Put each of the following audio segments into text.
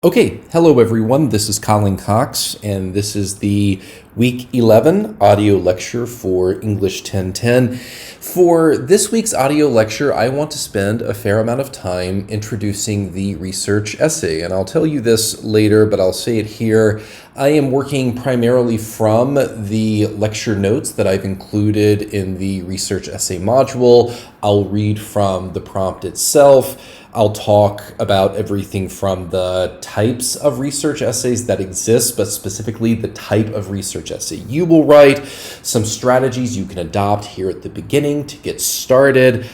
Okay, hello everyone. This is Colin Cox, and this is the Week 11 audio lecture for English 1010. For this week's audio lecture, I want to spend a fair amount of time introducing the research essay, and I'll tell you this later, but I'll say it here. I am working primarily from the lecture notes that I've included in the research essay module. I'll read from the prompt itself. I'll talk about everything from the types of research essays that exist, but specifically the type of research essay you will write, some strategies you can adopt here at the beginning to get started,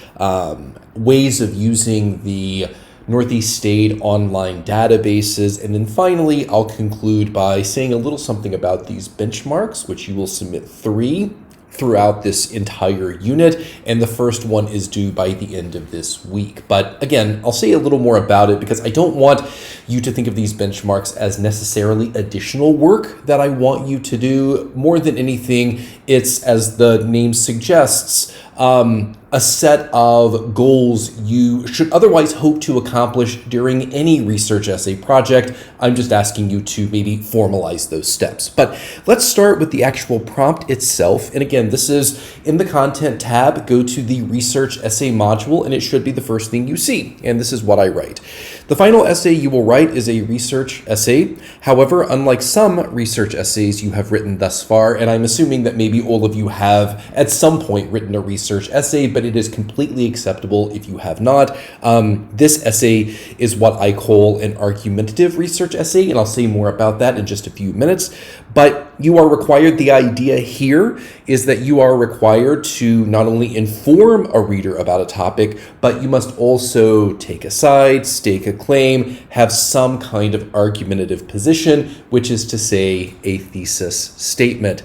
ways of using the Northeast State online databases, and then finally I'll conclude by saying a little something about these benchmarks, which you will submit 3 throughout this entire unit, and the first one is due by the end of this week. But again, I'll say a little more about it because I don't want you to think of these benchmarks as necessarily additional work that I want you to do. More than anything, it's, as the name suggests, a set of goals you should otherwise hope to accomplish during any research essay project. I'm just asking you to maybe formalize those steps. But let's start with the actual prompt itself. And again, this is in the content tab. Go to the research essay module, and it should be the first thing you see. And this is what I write. The final essay you will write is a research essay. However, unlike some research essays you have written thus far, and I'm assuming that maybe all of you have at some point written a research essay, but it is completely acceptable if you have not. This essay is what I call an argumentative research essay, and I'll say more about that in just a few minutes. But you are required, the idea here is that you are required to not only inform a reader about a topic, but you must also take a side, stake a claim, have some kind of argumentative position, which is to say a thesis statement.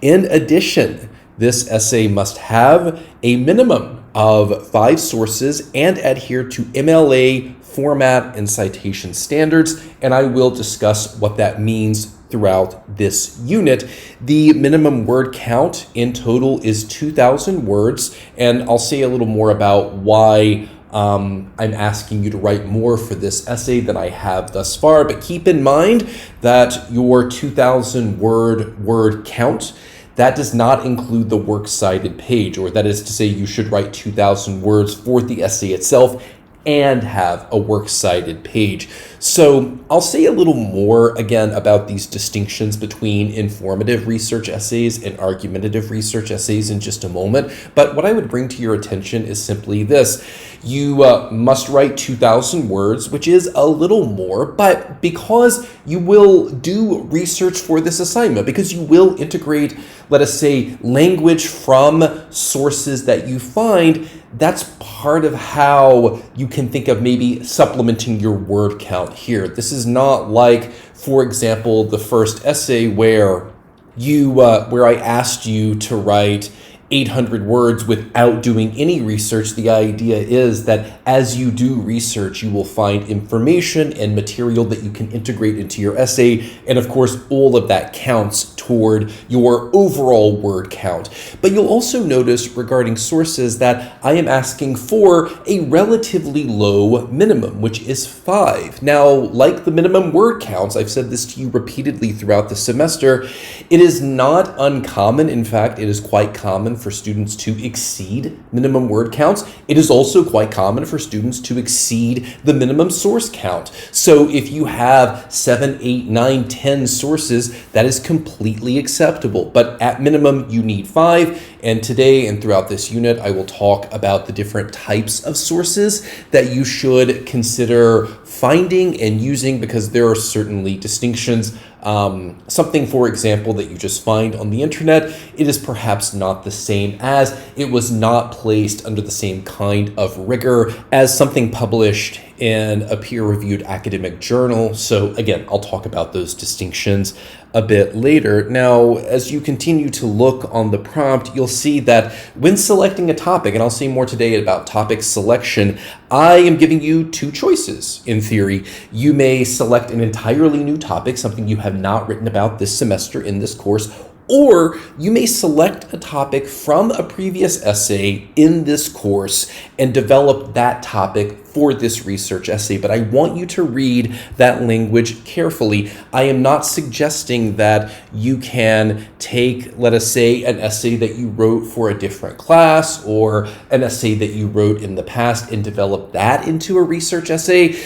In addition, this essay must have a minimum of 5 sources and adhere to MLA format and citation standards, and I will discuss what that means throughout this unit. The minimum word count in total is 2,000 words, and I'll say a little more about why I'm asking you to write more for this essay than I have thus far, but keep in mind that your 2,000 word count, that does not include the works cited page, or that is to say you should write 2,000 words for the essay itself and have a works cited page. So I'll say a little more again about these distinctions between informative research essays and argumentative research essays in just a moment. But what I would bring to your attention is simply this. You must write 2,000 words, which is a little more, but because you will do research for this assignment, because you will integrate, let us say, language from sources that you find, that's part of how you can think of maybe supplementing your word count here. This is not like, for example, the first essay where I asked you to write 800 words without doing any research. The idea is that as you do research, you will find information and material that you can integrate into your essay. And of course, all of that counts toward your overall word count. But you'll also notice regarding sources that I am asking for a relatively low minimum, which is 5. Now, like the minimum word counts, I've said this to you repeatedly throughout the semester, it is not uncommon. In fact, it is quite common for students to exceed minimum word counts. It is also quite common for students to exceed the minimum source count. So if you have 7, 8, 9, 10 sources, that is completely acceptable. But at minimum, you need 5. And today and throughout this unit, I will talk about the different types of sources that you should consider finding and using, because there are certainly distinctions. Something, for example, that you just find on the internet, it is perhaps not the same as, it was not placed under the same kind of rigor as something published in a peer-reviewed academic journal. So again, I'll talk about those distinctions a bit later. Now, as you continue to look on the prompt, you'll see that when selecting a topic, and I'll say more today about topic selection, I am giving you 2 choices in theory. You may select an entirely new topic, something you have not written about this semester in this course, Or you may select a topic from a previous essay in this course and develop that topic for this research essay. But I want you to read that language carefully. I am not suggesting that you can take, let us say, an essay that you wrote for a different class or an essay that you wrote in the past and develop that into a research essay.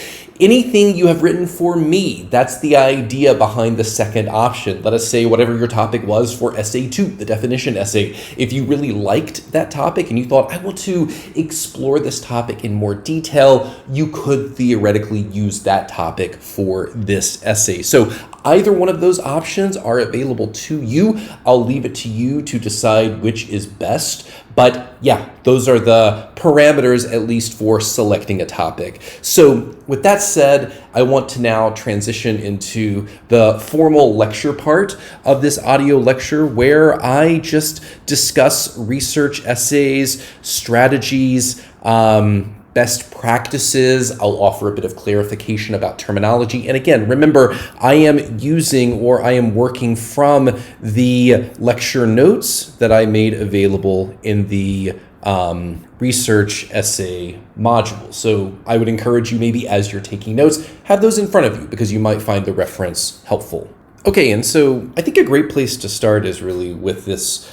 Anything you have written for me, that's the idea behind the second option. Let us say whatever your topic was for essay 2, the definition essay. If you really liked that topic and you thought, I want to explore this topic in more detail, you could theoretically use that topic for this essay. So either one of those options are available to you. I'll leave it to you to decide which is best. But yeah, those are the parameters, at least for selecting a topic. So with that said, I want to now transition into the formal lecture part of this audio lecture where I just discuss research essays, strategies, best practices. I'll offer a bit of clarification about terminology. And again, remember, I am using or I am working from the lecture notes that I made available in the research essay module. So I would encourage you, maybe as you're taking notes, have those in front of you because you might find the reference helpful. Okay, and so I think a great place to start is really with this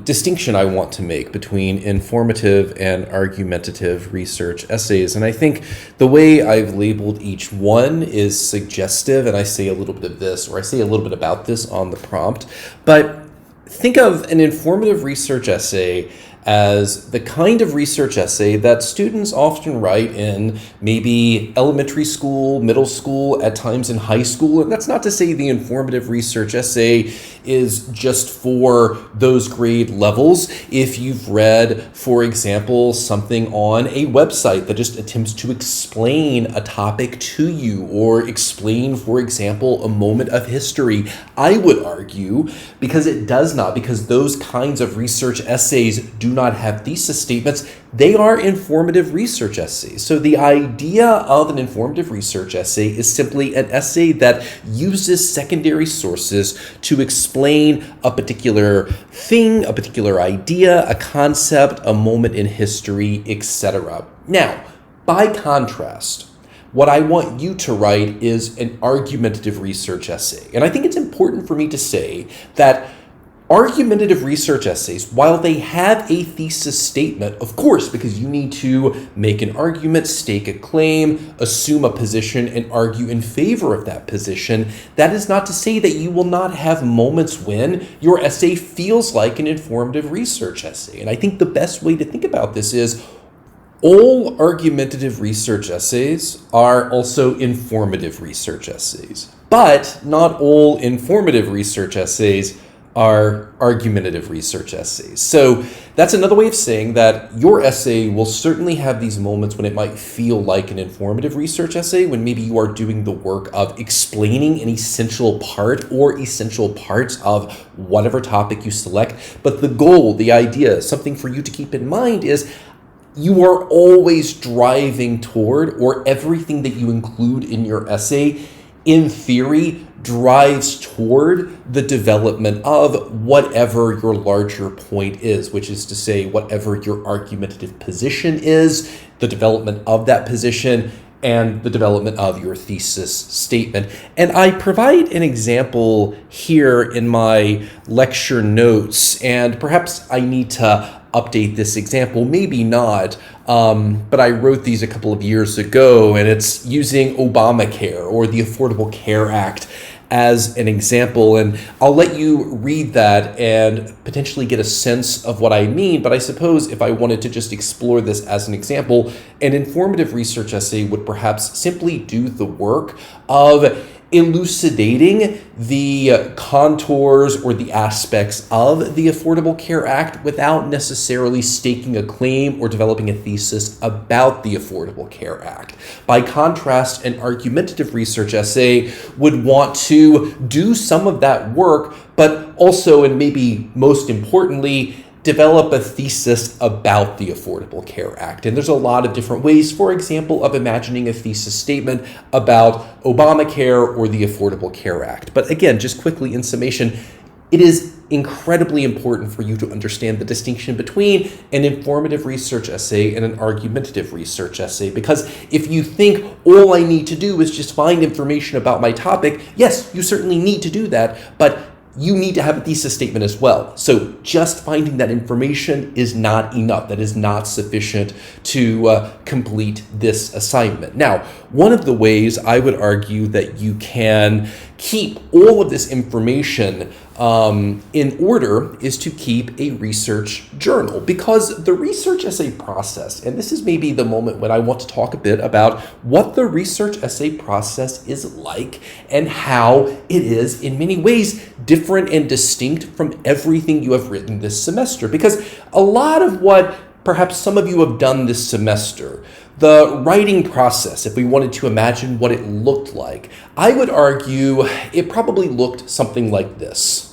distinction I want to make between informative and argumentative research essays. And I think the way I've labeled each one is suggestive, and I say a little bit of this, or I say a little bit about this on the prompt. But think of an informative research essay as the kind of research essay that students often write in maybe elementary school, middle school, at times in high school. And that's not to say the informative research essay is just for those grade levels. If you've read, for example, something on a website that just attempts to explain a topic to you or explain, for example, a moment of history, I would argue, because it does not, because those kinds of research essays do not have thesis statements, they are informative research essays. So the idea of an informative research essay is simply an essay that uses secondary sources to explain a particular thing, a particular idea, a concept, a moment in history, etc. Now, by contrast, what I want you to write is an argumentative research essay. And I think it's important for me to say that argumentative research essays, while they have a thesis statement, of course, because you need to make an argument, stake a claim, assume a position, and argue in favor of that position, that is not to say that you will not have moments when your essay feels like an informative research essay. And I think the best way to think about this is all argumentative research essays are also informative research essays, but not all informative research essays are argumentative research essays. So that's another way of saying that your essay will certainly have these moments when it might feel like an informative research essay, when maybe you are doing the work of explaining an essential part or essential parts of whatever topic you select. But the goal, the idea, something for you to keep in mind is you are always driving toward, or everything that you include in your essay, in theory, drives toward the development of whatever your larger point is, which is to say, whatever your argumentative position is, the development of that position, and the development of your thesis statement. And I provide an example here in my lecture notes, and perhaps I need to update this example, maybe not, but I wrote these a couple of years ago, and it's using Obamacare or the Affordable Care Act as an example. And I'll let you read that and potentially get a sense of what I mean. But I suppose if I wanted to just explore this as an example, an informative research essay would perhaps simply do the work of elucidating the contours or the aspects of the Affordable Care Act without necessarily staking a claim or developing a thesis about the Affordable Care Act. By contrast, an argumentative research essay would want to do some of that work, but also, and maybe most importantly, develop a thesis about the Affordable Care Act. And there's a lot of different ways, for example, of imagining a thesis statement about Obamacare or the Affordable Care Act. But again, just quickly in summation, it is incredibly important for you to understand the distinction between an informative research essay and an argumentative research essay. Because if you think all I need to do is just find information about my topic, yes, you certainly need to do that, but you need to have a thesis statement as well. So just finding that information is not enough. That is not sufficient to complete this assignment. Now, one of the ways I would argue that you can keep all of this information in order is to keep a research journal, because the research essay process, and this is maybe the moment when I want to talk a bit about what the research essay process is like and how it is in many ways different and distinct from everything you have written this semester. Because a lot of what perhaps some of you have done this semester, the writing process, if we wanted to imagine what it looked like, I would argue it probably looked something like this.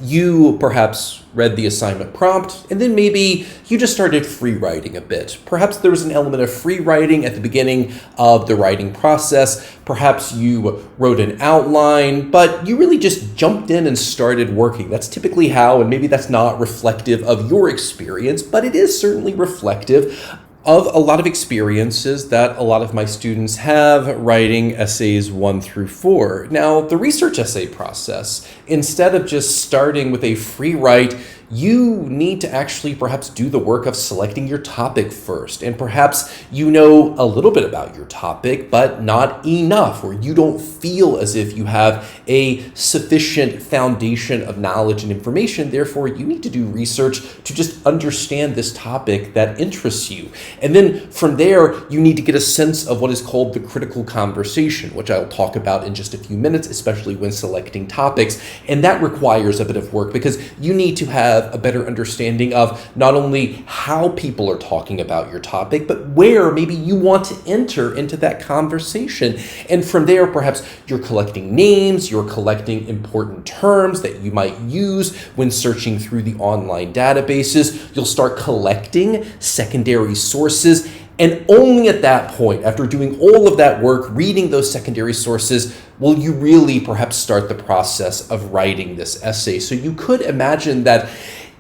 You perhaps read the assignment prompt, and then maybe you just started free writing a bit. Perhaps there was an element of free writing at the beginning of the writing process. Perhaps you wrote an outline, but you really just jumped in and started working. That's typically how, and maybe that's not reflective of your experience, but it is certainly reflective of a lot of experiences that a lot of my students have writing essays 1 through 4. Now, the research essay process, instead of just starting with a free write, you need to actually perhaps do the work of selecting your topic first. And perhaps you know a little bit about your topic, but not enough, or you don't feel as if you have a sufficient foundation of knowledge and information. Therefore, you need to do research to just understand this topic that interests you. And then from there, you need to get a sense of what is called the critical conversation, which I'll talk about in just a few minutes, especially when selecting topics. And that requires a bit of work because you need to have a better understanding of not only how people are talking about your topic, but where maybe you want to enter into that conversation. And from there, perhaps you're collecting names, you're collecting important terms that you might use when searching through the online databases. You'll start collecting secondary sources. And only at that point, after doing all of that work, reading those secondary sources, will you really perhaps start the process of writing this essay. So you could imagine that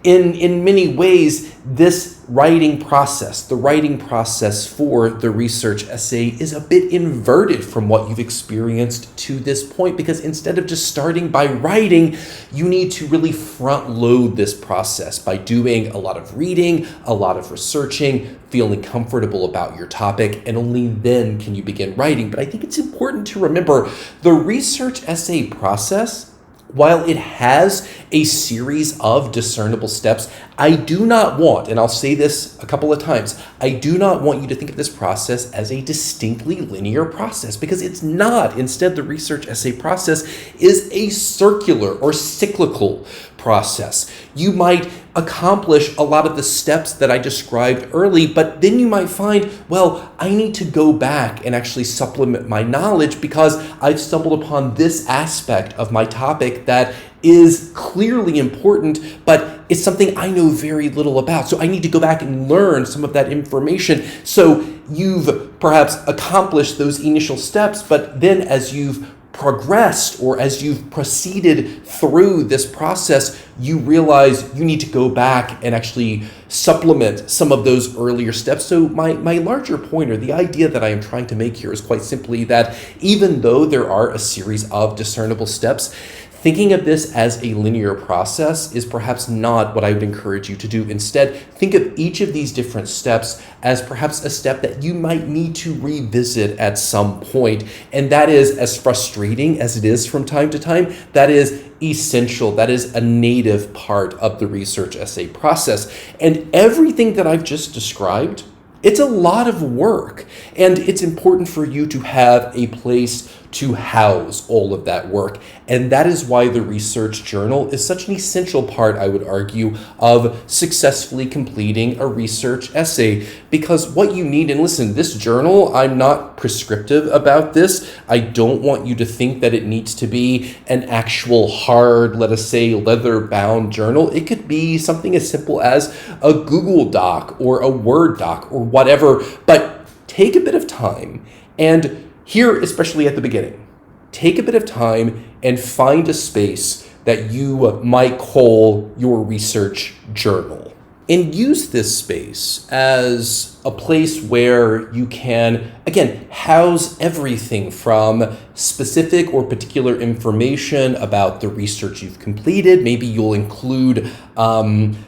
in many ways, this writing process, the writing process for the research essay, is a bit inverted from what you've experienced to this point, because instead of just starting by writing, you need to really front load this process by doing a lot of reading, a lot of researching, feeling comfortable about your topic, and only then can you begin writing. But I think it's important to remember the research essay process, while it has a series of discernible steps, I do not want, and I'll say this a couple of times, I do not want you to think of this process as a distinctly linear process, because it's not. Instead, the research essay process is a circular or cyclical process. You might accomplish a lot of the steps that I described early, but then you might find, well, I need to go back and actually supplement my knowledge because I've stumbled upon this aspect of my topic that is clearly important, but it's something I know very little about. So I need to go back and learn some of that information. So you've perhaps accomplished those initial steps, but then as you've progressed or as you've proceeded through this process, you realize you need to go back and actually supplement some of those earlier steps. So my larger point, or the idea that I am trying to make here, is quite simply that even though there are a series of discernible steps, thinking of this as a linear process is perhaps not what I would encourage you to do. Instead, think of each of these different steps as perhaps a step that you might need to revisit at some point. And that is, as frustrating as it is from time to time, that is essential. That is a native part of the research essay process. And everything that I've just described, it's a lot of work, and it's important for you to have a place to house all of that work. And that is why the research journal is such an essential part, I would argue, of successfully completing a research essay. Because what you need, and listen, this journal, I'm not prescriptive about this. I don't want you to think that it needs to be an actual hard, let us say, leather-bound journal. It could be something as simple as a Google Doc or a Word doc or whatever. But take a bit of time, and here, especially at the beginning, take a bit of time and find a space that you might call your research journal. And use this space as a place where you can, again, house everything from specific or particular information about the research you've completed. Maybe you'll include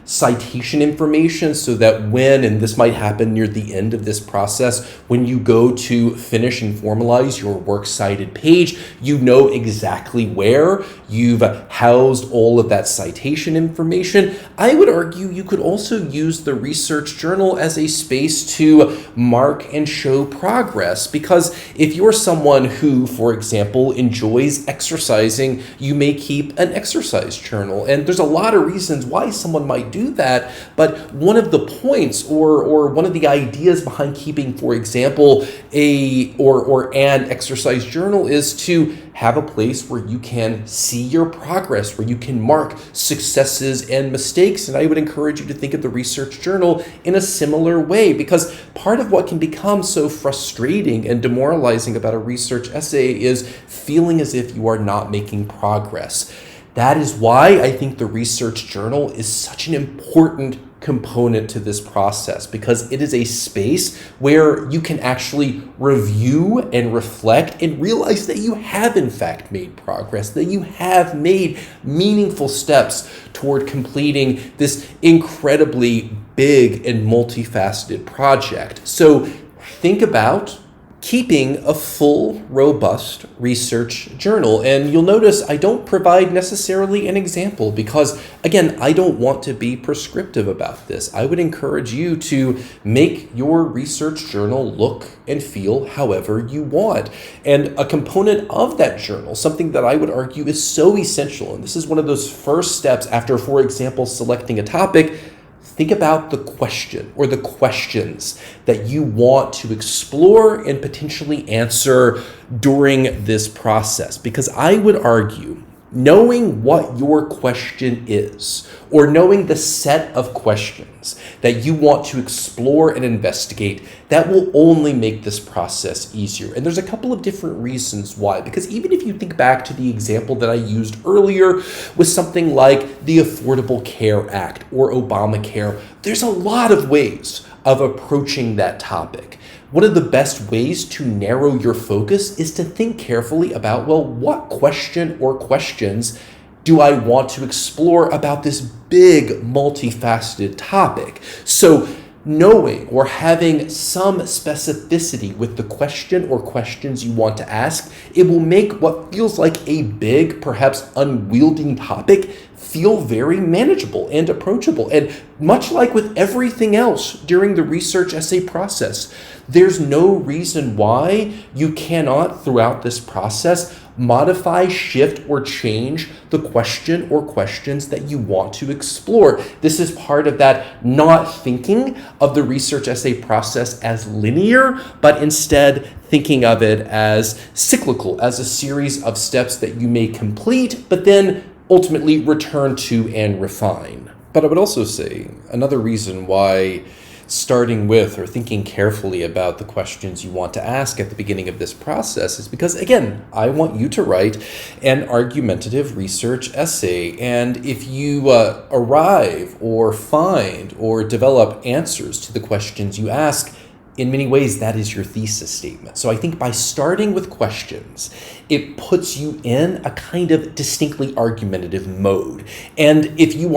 citation information so that when, and this might happen near the end of this process, when you go to finish and formalize your works cited page, you know exactly where you've housed all of that citation information. I would argue you could also use the research journal as a space to mark and show progress, because if you're someone who, for example, enjoys exercising, you may keep an exercise journal. And there's a lot of reasons why someone might do that, but one of the points or one of the ideas behind keeping, for example, an exercise journal is to have a place where you can see your progress, where you can mark successes and mistakes. And I would encourage you to think of the research journal in a similar way, because part of what can become so frustrating and demoralizing about a research essay is feeling as if you are not making progress. That is why I think the research journal is such an important component to this process, because it is a space where you can actually review and reflect and realize that you have in fact made progress, that you have made meaningful steps toward completing this incredibly big and multifaceted project. So think about keeping a full, robust research journal. And you'll notice I don't provide necessarily an example because, again, I don't want to be prescriptive about this. I would encourage you to make your research journal look and feel however you want. And a component of that journal, something that I would argue is so essential, and this is one of those first steps after, for example, selecting a topic. Think about the question or the questions that you want to explore and potentially answer during this process. Because I would argue knowing what your question is, or knowing the set of questions that you want to explore and investigate, that will only make this process easier. And there's a couple of different reasons why. Because even if you think back to the example that I used earlier with something like the Affordable Care Act or Obamacare, there's a lot of ways of approaching that topic. One of the best ways to narrow your focus is to think carefully about, well, what question or questions do I want to explore about this big, multifaceted topic? So knowing or having some specificity with the question or questions you want to ask, it will make what feels like a big, perhaps unwieldy topic feel very manageable and approachable. And much like with everything else during the research essay process, there's no reason why you cannot, throughout this process, modify, shift, or change the question or questions that you want to explore. This is part of that not thinking of the research essay process as linear, but instead thinking of it as cyclical, as a series of steps that you may complete, but then ultimately return to and refine. But I would also say another reason why starting with or thinking carefully about the questions you want to ask at the beginning of this process is because, again, I want you to write an argumentative research essay. And if you arrive or find or develop answers to the questions you ask, in many ways, that is your thesis statement. So I think by starting with questions, it puts you in a kind of distinctly argumentative mode. And if you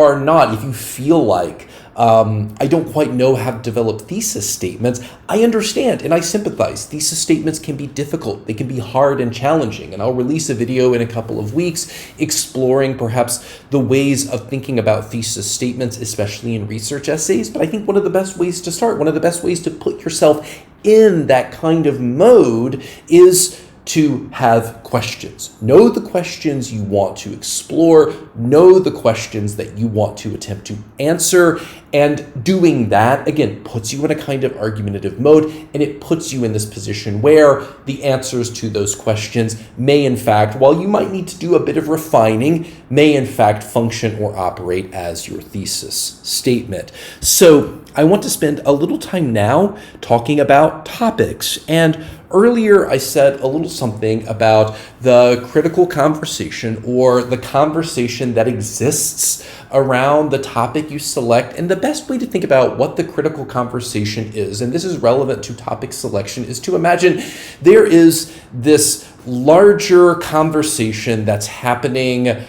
feel like, I don't quite know how to develop thesis statements, I understand and I sympathize. Thesis statements can be difficult. They can be hard and challenging. And I'll release a video in a couple of weeks exploring perhaps the ways of thinking about thesis statements, especially in research essays. But I think one of the best ways to start, one of the best ways to put yourself in that kind of mode is to have questions. Know the questions you want to explore, know the questions that you want to attempt to answer, and doing that, again, puts you in a kind of argumentative mode, and it puts you in this position where the answers to those questions may in fact, while you might need to do a bit of refining, may in fact function or operate as your thesis statement. So I want to spend a little time now talking about topics. And earlier I said a little something about the critical conversation or the conversation that exists around the topic you select. And the best way to think about what the critical conversation is, and this is relevant to topic selection, is to imagine there is this larger conversation that's happening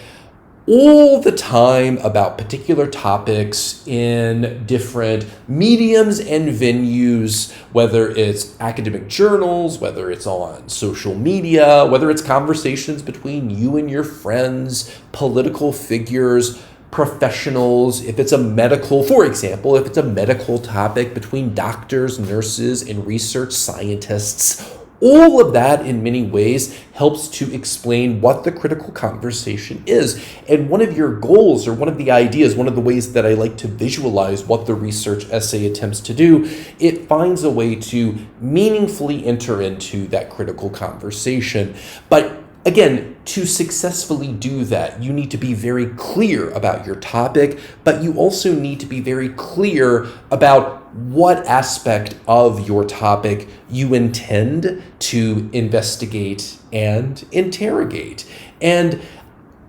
all the time about particular topics in different mediums and venues, whether it's academic journals, whether it's on social media, whether it's conversations between you and your friends, political figures, professionals, if it's a medical, for example, if it's a medical topic between doctors, nurses, and research scientists. All of that in many ways helps to explain what the critical conversation is. And one of your goals, or one of the ideas, one of the ways that I like to visualize what the research essay attempts to do, it finds a way to meaningfully enter into that critical conversation. But again, to successfully do that, you need to be very clear about your topic, but you also need to be very clear about what aspect of your topic you intend to investigate and interrogate. And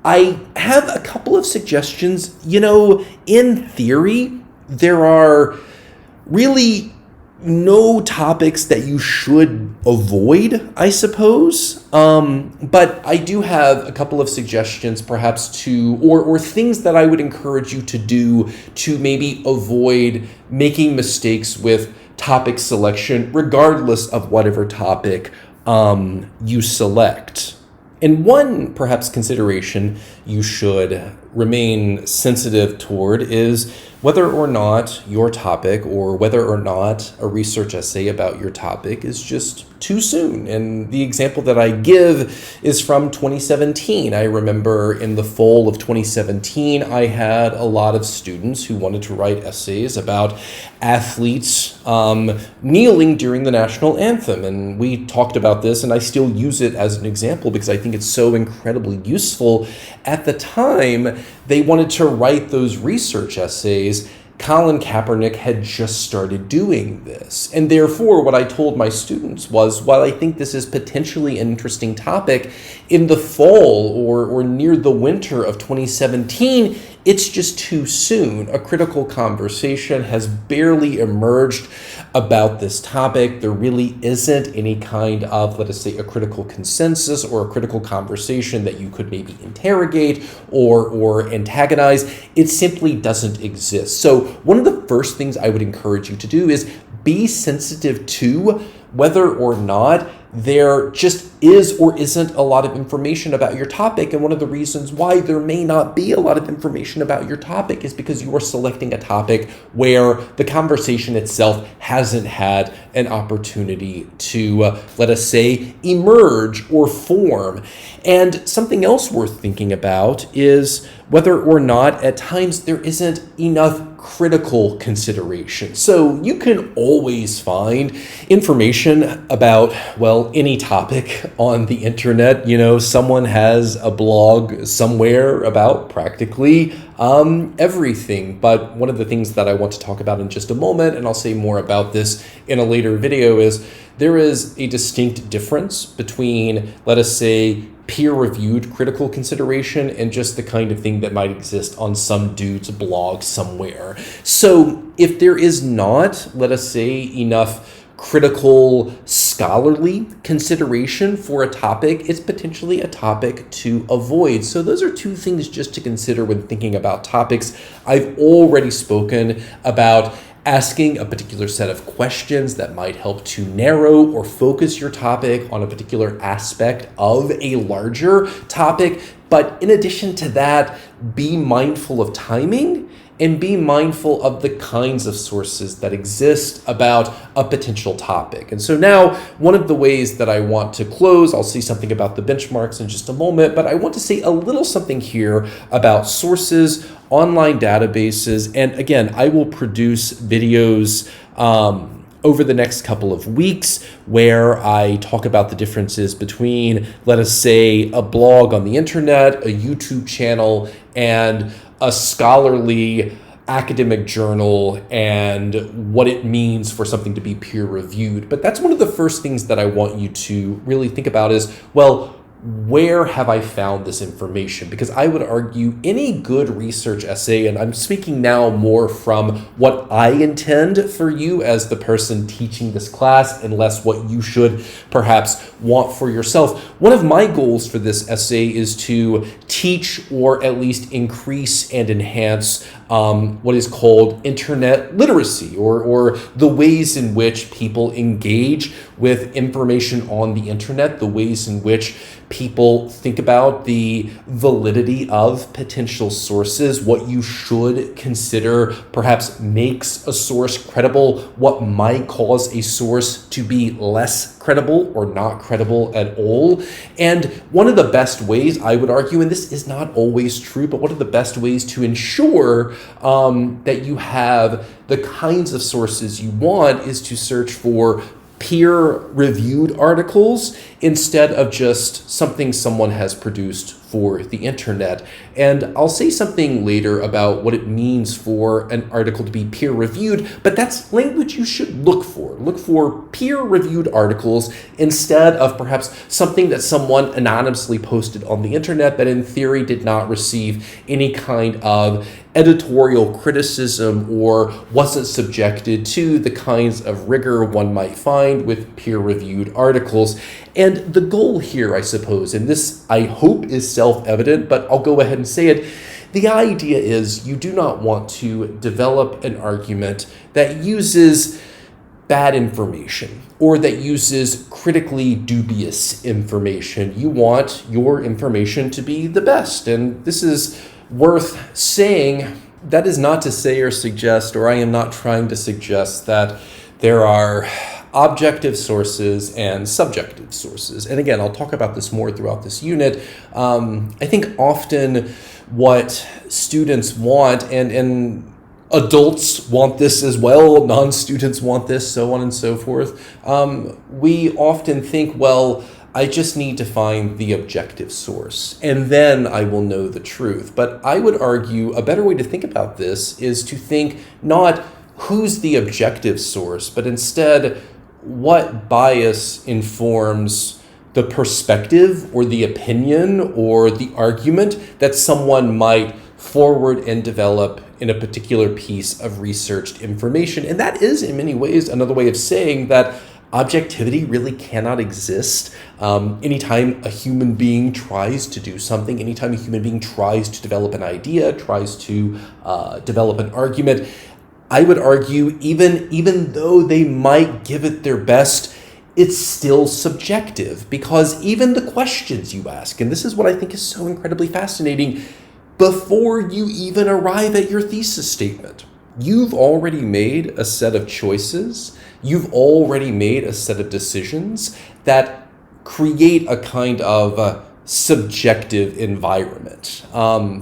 I have a couple of suggestions. In theory, there are really no topics that you should avoid, I suppose. But I do have a couple of suggestions perhaps or things that I would encourage you to do to maybe avoid making mistakes with topic selection, regardless of whatever topic you select. And one perhaps consideration you should remain sensitive toward is whether or not your topic, or whether or not a research essay about your topic, is just too soon. And the example that I give is from 2017. I remember in the fall of 2017, I had a lot of students who wanted to write essays about athletes kneeling during the national anthem. And we talked about this, and I still use it as an example because I think it's so incredibly useful. At the time, they wanted to write those research essays. Colin Kaepernick had just started doing this. And therefore, what I told my students was, while I think this is potentially an interesting topic, in the fall or near the winter of 2017, it's just too soon. A critical conversation has barely emerged about this topic. There really isn't any kind of, let us say, a critical consensus or a critical conversation that you could maybe interrogate or antagonize. It simply doesn't exist. So one of the first things I would encourage you to do is be sensitive to whether or not there just is or isn't a lot of information about your topic. And one of the reasons why there may not be a lot of information about your topic is because you are selecting a topic where the conversation itself hasn't had an opportunity to, let us say, emerge or form. And something else worth thinking about is whether or not at times there isn't enough critical consideration. So you can always find information about, well, any topic on the internet. Someone has a blog somewhere about practically everything. But one of the things that I want to talk about in just a moment, and I'll say more about this in a later video, is there is a distinct difference between, let us say, peer-reviewed critical consideration and just the kind of thing that might exist on some dude's blog somewhere. So if there is not, let us say, enough critical scholarly consideration for a topic, it's potentially a topic to avoid. So those are two things just to consider when thinking about topics. I've already spoken about asking a particular set of questions that might help to narrow or focus your topic on a particular aspect of a larger topic. But in addition to that, be mindful of timing and be mindful of the kinds of sources that exist about a potential topic. And so now, one of the ways that I want to close, I'll say something about the benchmarks in just a moment, but I want to say a little something here about sources, online databases, and again, I will produce videos over the next couple of weeks where I talk about the differences between, let us say, a blog on the internet, a YouTube channel, and a scholarly academic journal, and what it means for something to be peer reviewed. But that's one of the first things that I want you to really think about is, well, where have I found this information? Because I would argue any good research essay, and I'm speaking now more from what I intend for you as the person teaching this class and less what you should perhaps want for yourself. One of my goals for this essay is to teach or at least increase and enhance what is called internet literacy, or the ways in which people engage with information on the internet, the ways in which people think about the validity of potential sources, what you should consider perhaps makes a source credible, what might cause a source to be less credible or not credible at all. And one of the best ways, I would argue, and this is not always true, but one of the best ways to ensure that you have the kinds of sources you want is to search for peer-reviewed articles instead of just something someone has produced for the internet. And I'll say something later about what it means for an article to be peer-reviewed, but that's language you should look for. Look for peer-reviewed articles instead of perhaps something that someone anonymously posted on the internet that in theory did not receive any kind of editorial criticism or wasn't subjected to the kinds of rigor one might find with peer-reviewed articles. And the goal here, I suppose, and this I hope is self-evident, but I'll go ahead and say it, the idea is you do not want to develop an argument that uses bad information or that uses critically dubious information. You want your information to be the best, and this is worth saying. That is not to say or suggest, or I am not trying to suggest that there are objective sources and subjective sources. And again, I'll talk about this more throughout this unit. I think often what students want, and adults want this as well, non-students want this, so on and so forth. We often think, well, I just need to find the objective source, and then I will know the truth. But I would argue a better way to think about this is to think not who's the objective source, but instead what bias informs the perspective or the opinion or the argument that someone might forward and develop in a particular piece of researched information. And that is in many ways another way of saying that objectivity really cannot exist. Anytime a human being tries to do something, anytime a human being tries to develop an idea, tries to develop an argument, I would argue even though they might give it their best, it's still subjective, because even the questions you ask, and this is what I think is so incredibly fascinating, before you even arrive at your thesis statement, you've already made a set of choices, you've already made a set of decisions that create a kind of subjective environment.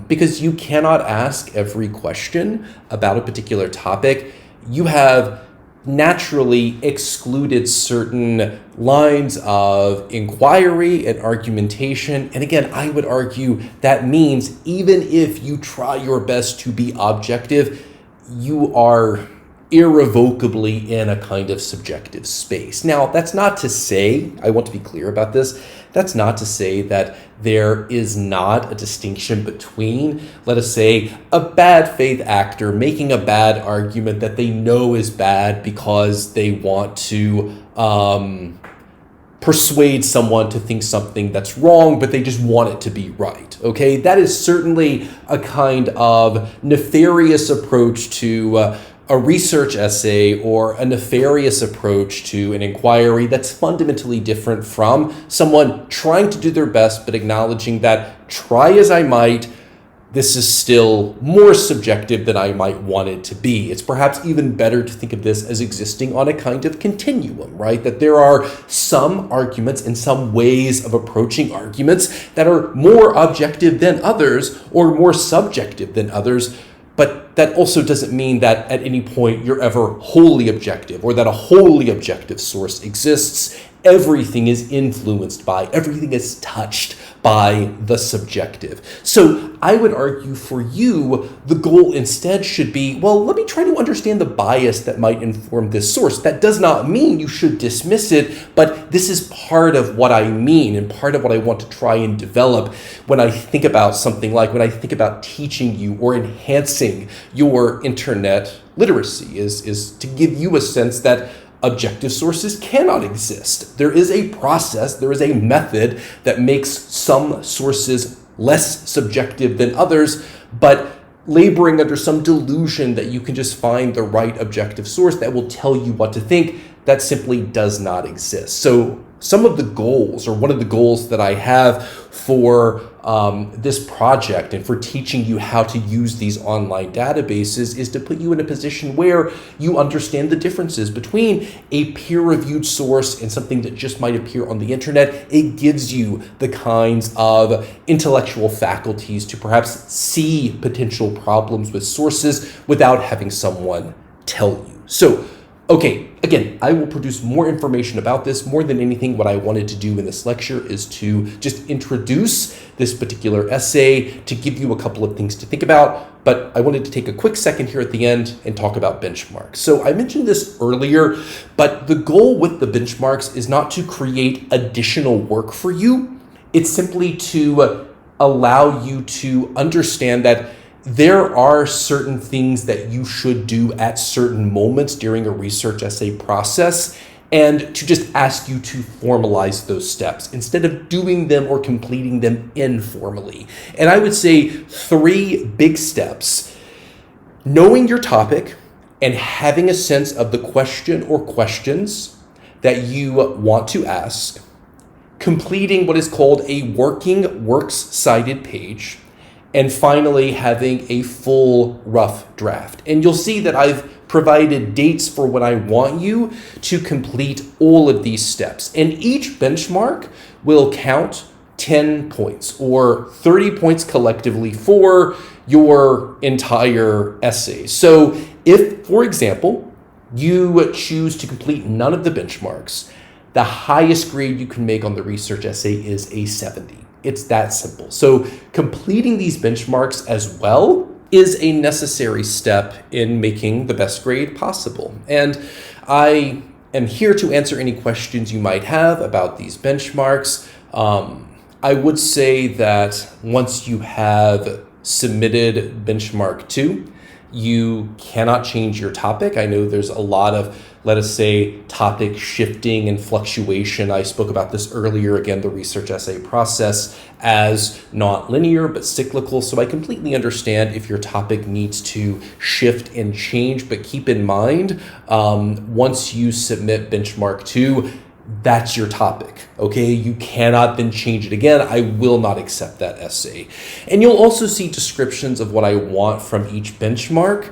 Because you cannot ask every question about a particular topic. You have naturally excluded certain lines of inquiry and argumentation. And again, I would argue that means even if you try your best to be objective, you are irrevocably in a kind of subjective space. Now, that's not to say, I want to be clear about this, that's not to say that there is not a distinction between, let us say, a bad faith actor making a bad argument that they know is bad because they want to persuade someone to think something that's wrong, but they just want it to be right, okay? That is certainly a kind of nefarious approach to a research essay or a nefarious approach to an inquiry that's fundamentally different from someone trying to do their best but acknowledging that, try as I might, this is still more subjective than I might want it to be. It's perhaps even better to think of this as existing on a kind of continuum, right? That there are some arguments and some ways of approaching arguments that are more objective than others or more subjective than others. But that also doesn't mean that at any point you're ever wholly objective or that a wholly objective source exists. Everything is influenced by, everything is touched by the subjective. So I would argue for you, the goal instead should be, well, let me try to understand the bias that might inform this source. That does not mean you should dismiss it, but this is part of what I mean and part of what I want to try and develop when I think about something like, when I think about teaching you or enhancing your internet literacy, is to give you a sense that objective sources cannot exist. There is a process, there is a method that makes some sources less subjective than others, but laboring under some delusion that you can just find the right objective source that will tell you what to think, that simply does not exist. So some of the goals, or one of the goals that I have for this project and for teaching you how to use these online databases, is to put you in a position where you understand the differences between a peer-reviewed source and something that just might appear on the internet. It gives you the kinds of intellectual faculties to perhaps see potential problems with sources without having someone tell you. So, okay, again, I will produce more information about this. More than anything, what I wanted to do in this lecture is to just introduce this particular essay, to give you a couple of things to think about, but I wanted to take a quick second here at the end and talk about benchmarks. So I mentioned this earlier, but the goal with the benchmarks is not to create additional work for you. It's simply to allow you to understand that there are certain things that you should do at certain moments during a research essay process, and to just ask you to formalize those steps instead of doing them or completing them informally. And I would say 3 big steps: knowing your topic and having a sense of the question or questions that you want to ask, completing what is called a working works cited page, and finally having a full rough draft. And you'll see that I've provided dates for when I want you to complete all of these steps. And each benchmark will count 10 points or 30 points collectively for your entire essay. So if, for example, you choose to complete none of the benchmarks, the highest grade you can make on the research essay is a 70. It's that simple. So completing these benchmarks as well is a necessary step in making the best grade possible. And I am here to answer any questions you might have about these benchmarks. I would say that once you have submitted benchmark 2, you cannot change your topic. I know there's a lot of, let us say, topic shifting and fluctuation. I spoke about this earlier. Again, the research essay process as not linear, but cyclical. So I completely understand if your topic needs to shift and change, but keep in mind, once you submit benchmark 2, that's your topic, okay? You cannot then change it again. I will not accept that essay. And you'll also see descriptions of what I want from each benchmark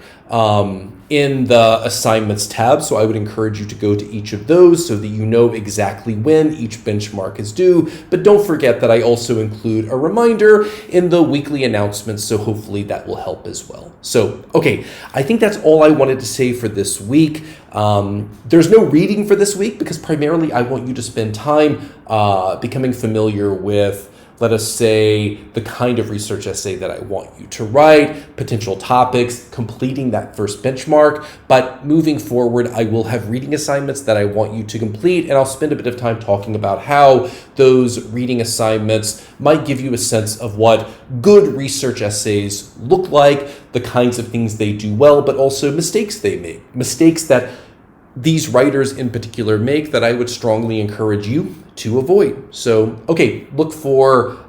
in the assignments tab. So I would encourage you to go to each of those so that you know exactly when each benchmark is due. But don't forget that I also include a reminder in the weekly announcements, so hopefully that will help as well. So, okay, I think that's all I wanted to say for this week. There's no reading for this week because primarily I want you to spend time becoming familiar with, let us say, the kind of research essay that I want you to write, potential topics, completing that first benchmark. But moving forward, I will have reading assignments that I want you to complete, and I'll spend a bit of time talking about how those reading assignments might give you a sense of what good research essays look like, the kinds of things they do well, but also mistakes they make, mistakes that these writers in particular make that I would strongly encourage you to avoid. So, okay, look for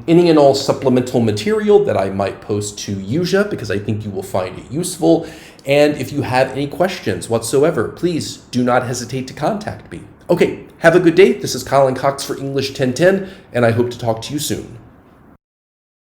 any and all supplemental material that I might post to Yuja because I think you will find it useful. And if you have any questions whatsoever, please do not hesitate to contact me. Okay, have a good day. This is Colin Cox for English 1010, and I hope to talk to you soon.